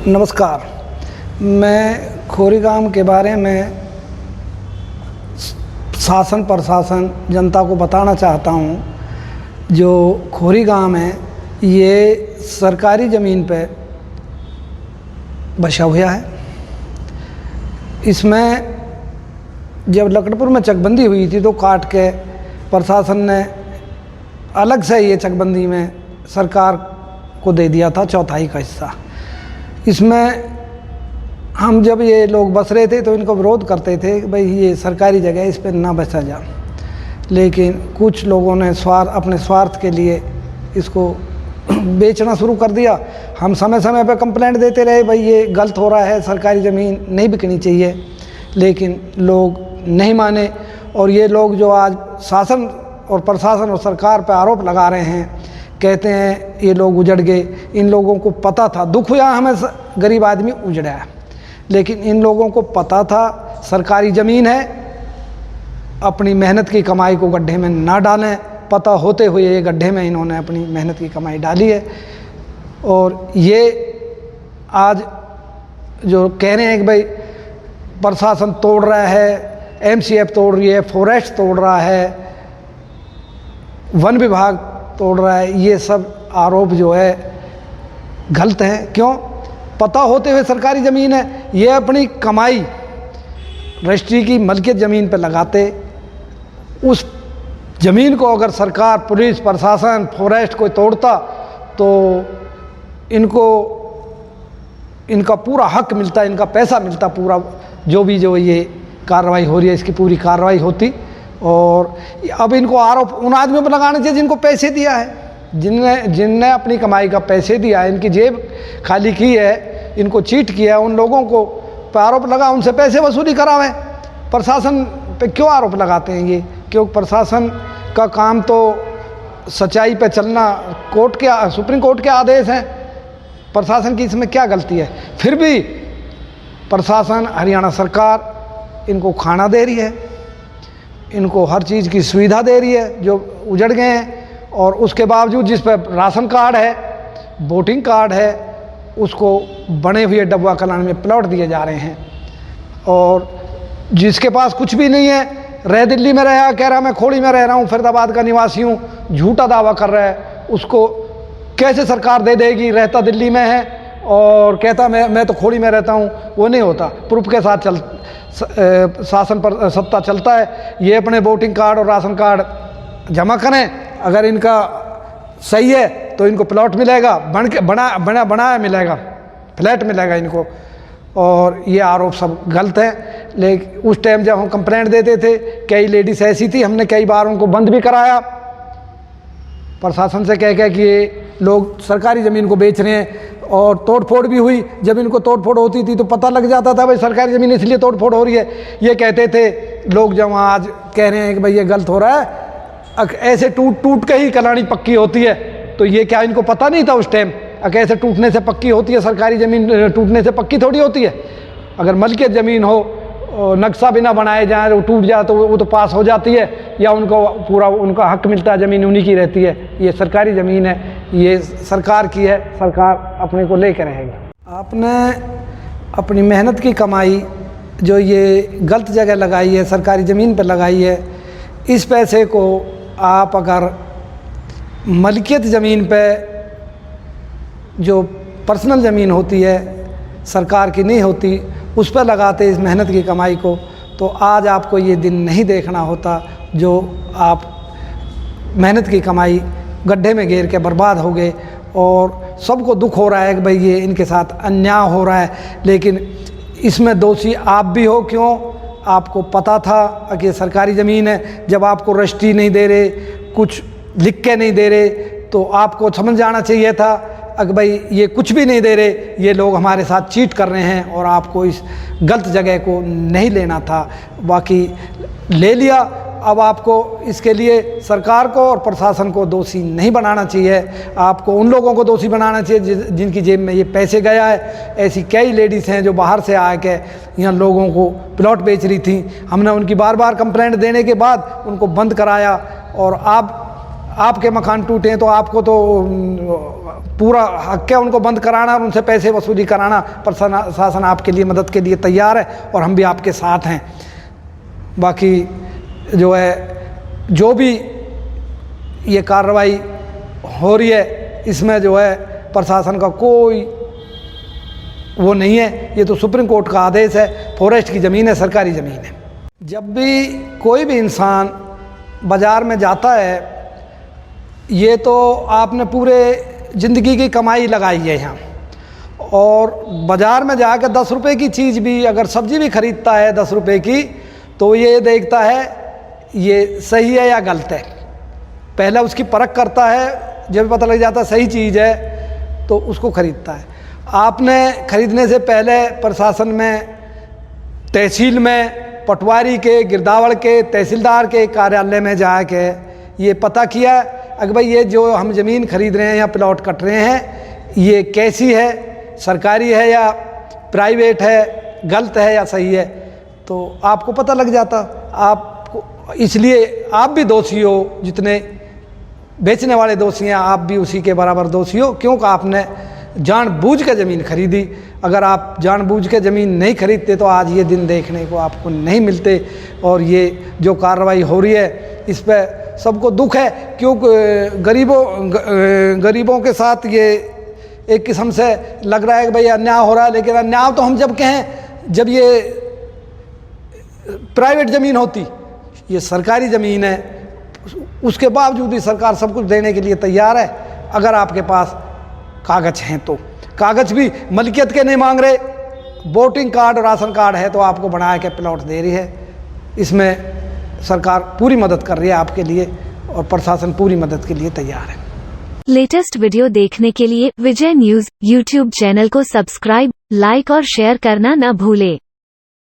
नमस्कार। मैं खोरीगाम के बारे में शासन प्रशासन जनता को बताना चाहता हूँ। जो खोरीगाम है ये सरकारी ज़मीन पे बसा हुआ है। इसमें जब लकड़पुर में चकबंदी हुई थी तो काट के प्रशासन ने अलग से ये चकबंदी में सरकार को दे दिया था चौथाई का हिस्सा। इसमें हम जब ये लोग बस रहे थे तो इनको विरोध करते थे कि भाई ये सरकारी जगह है, इस पर ना बसा जा। लेकिन कुछ लोगों ने अपने स्वार्थ के लिए इसको बेचना शुरू कर दिया। हम समय समय पर कंप्लेंट देते रहे, भाई ये गलत हो रहा है, सरकारी ज़मीन नहीं बिकनी चाहिए, लेकिन लोग नहीं माने। और ये लोग जो आज शासन और प्रशासन और सरकार पर आरोप लगा रहे हैं, कहते हैं ये लोग उजड़ गए, इन लोगों को पता था, दुख हुआ हमें गरीब आदमी उजड़ा है, लेकिन इन लोगों को पता था सरकारी ज़मीन है, अपनी मेहनत की कमाई को गड्ढे में ना डालें। पता होते हुए ये गड्ढे में इन्होंने अपनी मेहनत की कमाई डाली है। और ये आज जो कह रहे हैं कि भाई प्रशासन तोड़ रहा है, एमसीएफ तोड़ रही है, फॉरेस्ट तोड़ रहा है, वन विभाग तोड़ रहा है, ये सब आरोप जो है गलत है। क्यों? पता होते हुए सरकारी ज़मीन है, ये अपनी कमाई रजिस्ट्री की मलकियत ज़मीन पर लगाते। उस ज़मीन को अगर सरकार, पुलिस, प्रशासन, फॉरेस्ट कोई तोड़ता तो इनका पूरा हक मिलता, इनका पैसा मिलता, पूरा जो ये कार्रवाई हो रही है इसकी पूरी कार्रवाई होती। और अब इनको आरोप उन आदमियों पर लगाने चाहिए जिनको पैसे दिया है, जिनने अपनी कमाई का पैसे दिया है, इनकी जेब खाली की है, इनको चीट किया है, उन लोगों को पर आरोप लगा, उनसे पैसे वसूली करावें। प्रशासन पे क्यों आरोप लगाते हैं ये? क्योंकि प्रशासन का काम तो सच्चाई पे चलना, सुप्रीम कोर्ट के आदेश हैं, प्रशासन की इसमें क्या गलती है? फिर भी प्रशासन, हरियाणा सरकार इनको खाना दे रही है, इनको हर चीज़ की सुविधा दे रही है जो उजड़ गए हैं। और उसके बावजूद जिस पर राशन कार्ड है, वोटिंग कार्ड है, उसको बने हुए डब्बा कलान में प्लॉट दिए जा रहे हैं। और जिसके पास कुछ भी नहीं है, रह दिल्ली में रहा, कह रहा मैं खोड़ी में रह रहा हूँ, फरीदाबाद का निवासी हूँ, झूठा दावा कर रहा है, उसको कैसे सरकार दे देगी? रहता दिल्ली में है और कहता मैं तो खोड़ी में रहता हूँ। वो नहीं होता, प्रूफ के साथ शासन पर सत्ता चलता है। ये अपने वोटिंग कार्ड और राशन कार्ड जमा करें, अगर इनका सही है तो इनको प्लॉट मिलेगा, बनाया मिलेगा, फ्लैट मिलेगा इनको। और ये आरोप सब गलत है। लेकिन उस टाइम जब हम कंप्लेंट देते थे, कई लेडीज़ ऐसी थी, हमने कई बार उनको बंद भी कराया प्रशासन से कह कि ये लोग सरकारी ज़मीन को बेच रहे हैं। और तोड़फोड़ भी हुई। जब इनको तोड़फोड़ होती थी तो पता लग जाता था भाई सरकारी ज़मीन इसलिए तोड़फोड़ हो रही है। ये कहते थे लोग, जब आज कह रहे हैं कि भाई ये गलत हो रहा है, ऐसे टूट के ही कलानी पक्की होती है, तो ये क्या इनको पता नहीं था उस टाइम? ऐसे टूटने से पक्की होती है सरकारी ज़मीन, टूटने से पक्की थोड़ी होती है। अगर मलकियत ज़मीन हो, नक्शा बिना बनाए जाए, वो टूट जाए तो वो तो पास हो जाती है, या उनको पूरा उनका हक मिलता है, ज़मीन उन्हीं की रहती है। ये सरकारी ज़मीन है, ये सरकार की है, सरकार अपने को लेकर रहेगी। आपने अपनी मेहनत की कमाई जो ये गलत जगह लगाई है, सरकारी ज़मीन पर लगाई है, इस पैसे को आप अगर मलकियत ज़मीन पे, जो पर्सनल ज़मीन होती है, सरकार की नहीं होती, उस पर लगाते इस मेहनत की कमाई को, तो आज आपको ये दिन नहीं देखना होता जो आप मेहनत की कमाई गड्ढे में घेर के बर्बाद हो गए। और सबको दुख हो रहा है कि भाई ये इनके साथ अन्याय हो रहा है, लेकिन इसमें दोषी आप भी हो। क्यों? आपको पता था कि सरकारी ज़मीन है, जब आपको रजिस्ट्री नहीं दे रहे, कुछ लिख के नहीं दे रहे, तो आपको समझ जाना चाहिए था अगर भाई ये कुछ भी नहीं दे रहे, ये लोग हमारे साथ चीट कर रहे हैं, और आपको इस गलत जगह को नहीं लेना था। बाकी ले लिया। अब आपको इसके लिए सरकार को और प्रशासन को दोषी नहीं बनाना चाहिए, आपको उन लोगों को दोषी बनाना चाहिए जिनकी जेब में ये पैसे गया है। ऐसी कई लेडीज़ हैं जो बाहर से आके यहाँ लोगों को प्लॉट बेच रही थी। हमने उनकी बार बार कंप्लेंट देने के बाद उनको बंद कराया। और आपके मकान टूटे हैं तो आपको तो पूरा हक है उनको बंद कराना और उनसे पैसे वसूली कराना। प्रशासन आपके लिए मदद के लिए तैयार है और हम भी आपके साथ हैं। बाकी जो है जो भी ये कार्रवाई हो रही है इसमें जो है प्रशासन का कोई वो नहीं है, ये तो सुप्रीम कोर्ट का आदेश है। फॉरेस्ट की ज़मीन है, सरकारी ज़मीन है। जब भी कोई भी इंसान बाज़ार में जाता है, ये तो आपने पूरे ज़िंदगी की कमाई लगाई है यहाँ, और बाज़ार में जाकर 10 रुपये की चीज़ भी अगर सब्ज़ी भी ख़रीदता है 10 रुपये की, तो ये देखता है ये सही है या गलत है। पहले उसकी परख करता है, जब पता लग जाता है सही चीज़ है तो उसको ख़रीदता है। आपने ख़रीदने से पहले प्रशासन में, तहसील में, पटवारी के, गिरदावड़ के, तहसीलदार के कार्यालय में जाके ये पता किया अगर भाई ये जो हम ज़मीन खरीद रहे हैं या प्लॉट कट रहे हैं ये कैसी है, सरकारी है या प्राइवेट है, गलत है या सही है, तो आपको पता लग जाता। आपको इसलिए आप भी दोषी हो, जितने बेचने वाले दोषी हैं आप भी उसी के बराबर दोषी हो, क्योंकि आपने जानबूझ के ज़मीन खरीदी। अगर आप जानबूझ के ज़मीन नहीं खरीदते तो आज ये दिन देखने को आपको नहीं मिलते। और ये जो कार्रवाई हो रही है इस पर सबको दुख है, क्योंकि गरीबों के साथ ये एक किस्म से लग रहा है कि भाई अन्याय हो रहा है। लेकिन अन्याय तो हम जब कहें जब ये प्राइवेट ज़मीन होती, ये सरकारी ज़मीन है, उसके बावजूद भी सरकार सब कुछ देने के लिए तैयार है अगर आपके पास कागज़ हैं तो। कागज़ भी मलकियत के नहीं मांग रहे, वोटिंग कार्ड, राशन कार्ड है तो आपको बना के प्लॉट दे रही है। इसमें सरकार पूरी मदद कर रही है आपके लिए और प्रशासन पूरी मदद के लिए तैयार है। लेटेस्ट वीडियो देखने के लिए विजय न्यूज़ यूट्यूब चैनल को सब्सक्राइब, लाइक और शेयर करना न भूले।